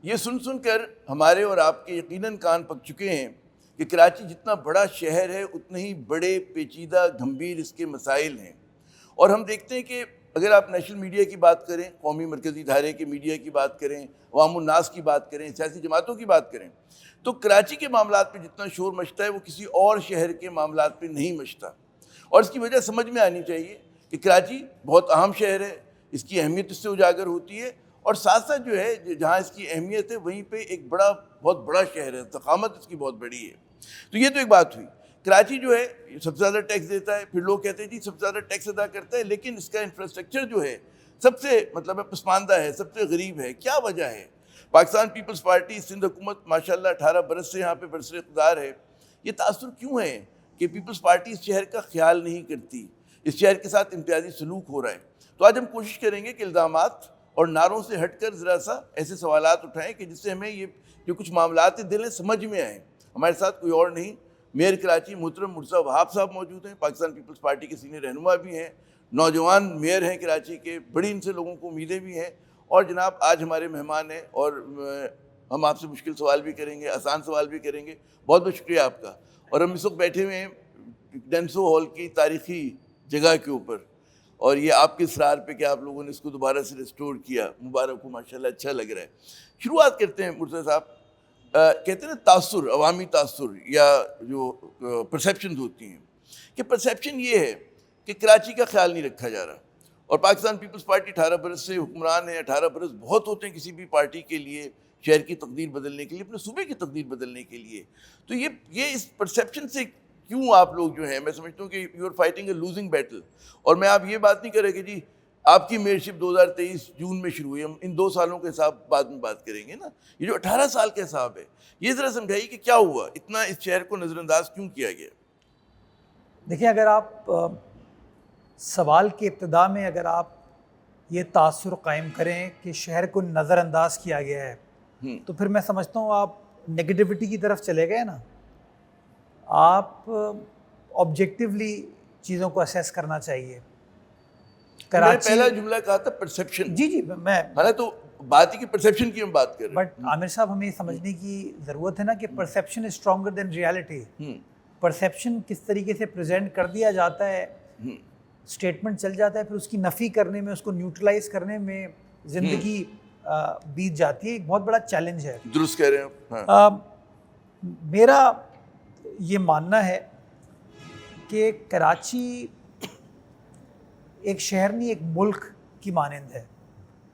یہ سن کر ہمارے اور آپ کے یقیناً کان پک چکے ہیں کہ کراچی جتنا بڑا شہر ہے اتنے ہی بڑے پیچیدہ گھمبیر اس کے مسائل ہیں. اور ہم دیکھتے ہیں کہ اگر آپ نیشنل میڈیا کی بات کریں، قومی مرکزی دھارے کے میڈیا کی بات کریں، عوام الناس کی بات کریں، سیاسی جماعتوں کی بات کریں، تو کراچی کے معاملات پہ جتنا شور مچتا ہے وہ کسی اور شہر کے معاملات پہ نہیں مچتا. اور اس کی وجہ سمجھ میں آنی چاہیے کہ کراچی بہت اہم شہر ہے، اس کی اہمیت اس سے اجاگر ہوتی ہے، اور ساتھ ساتھ جو ہے جہاں اس کی اہمیت ہے وہیں پہ ایک بہت بڑا شہر ہے، ضخامت اس کی بہت بڑی ہے. تو یہ تو ایک بات ہوئی. کراچی جو ہے سب سے زیادہ ٹیکس دیتا ہے، پھر لوگ کہتے ہیں جی سب سے زیادہ ٹیکس ادا کرتا ہے لیکن اس کا انفراسٹرکچر جو ہے سب سے پسماندہ ہے، سب سے غریب ہے. کیا وجہ ہے؟ پاکستان پیپلز پارٹی سندھ حکومت ماشاءاللہ 18 برس سے یہاں پہ برسر اقتدار ہے. یہ تاثر کیوں ہے کہ پیپلز پارٹی اس شہر کا خیال نہیں کرتی، اس شہر کے ساتھ امتیازی سلوک ہو رہا ہے؟ تو آج ہم کوشش کریں گے کہ الزامات اور نعروں سے ہٹ کر ذرا سا ایسے سوالات اٹھائیں کہ جس سے ہمیں یہ جو کچھ معاملات دل ہیں سمجھ میں آئیں. ہمارے ساتھ کوئی اور نہیں، میئر کراچی محترم مرزا وہاب صاحب موجود ہیں، پاکستان پیپلز پارٹی کے سینئر رہنما بھی ہیں، نوجوان میئر ہیں کراچی کے، بڑی ان سے لوگوں کو امیدیں بھی ہیں. اور جناب آج ہمارے مہمان ہیں اور ہم آپ سے مشکل سوال بھی کریں گے، آسان سوال بھی کریں گے. بہت بہت شکریہ آپ کا. اور ہم اس وقت بیٹھے ہوئے ہیں ڈینسو ہال کی تاریخی جگہ کے اوپر، اور یہ آپ کے اصرار پہ کہ آپ لوگوں نے اس کو دوبارہ سے ریسٹور کیا، مبارک ہو، ماشاءاللہ اچھا لگ رہا ہے. شروعات کرتے ہیں مرزا صاحب. کہتے ہیں نا تاثر، عوامی تاثر یا جو پرسیپشنز ہوتی ہیں، کہ پرسیپشن یہ ہے کہ کراچی کا خیال نہیں رکھا جا رہا. اور پاکستان پیپلز پارٹی 18 برس سے حکمران ہے. 18 برس بہت ہوتے ہیں کسی بھی پارٹی کے لیے شہر کی تقدیر بدلنے کے لیے، اپنے صوبے کی تقدیر بدلنے کے لیے. تو یہ اس پرسیپشن سے کیوں آپ لوگ جو ہیں، میں سمجھتا ہوں کہ you are fighting a losing battle. اور میں آپ یہ بات نہیں کر رہے کہ جی آپ کی میئرشپ 2023 جون میں شروع ہوئی، ہم ان 2 سالوں کے حساب بعد میں بات کریں گے نا. یہ جو 18 سال کا حساب ہے، یہ ذرا سمجھائیے کہ کیا ہوا، اتنا اس شہر کو نظر انداز کیوں کیا گیا؟ دیکھیں، اگر آپ سوال کی ابتدا میں اگر آپ یہ تاثر قائم کریں کہ شہر کو نظر انداز کیا گیا ہے، تو پھر میں سمجھتا ہوں آپ نگیٹیوٹی کی طرف چلے گئے نا. آپ آبجیکٹیولی چیزوں کو اسیس کرنا چاہیے. میں نے پہلا جملہ کہا تھا پرسیپشن. جی میں تو بات ہی کہ پرسیپشن کی ہم بات کر رہے ہیں. بٹ عامر صاحب، ہمیں سمجھنے کی ضرورت ہے نا کہ پرسیپشن از اسٹرانگر دین ریالٹی. پرسیپشن کس طریقے سے پریزنٹ کر دیا جاتا ہے، اسٹیٹمنٹ چل جاتا ہے، پھر اس کی نفی کرنے میں، اس کو نیوٹرلائز کرنے میں زندگی بیت جاتی ہے. ایک بہت بڑا چیلنج ہے. درست کہہ رہے ہیں. میرا یہ ماننا ہے کہ کراچی ایک شہر نہیں، ایک ملک کی مانند ہے.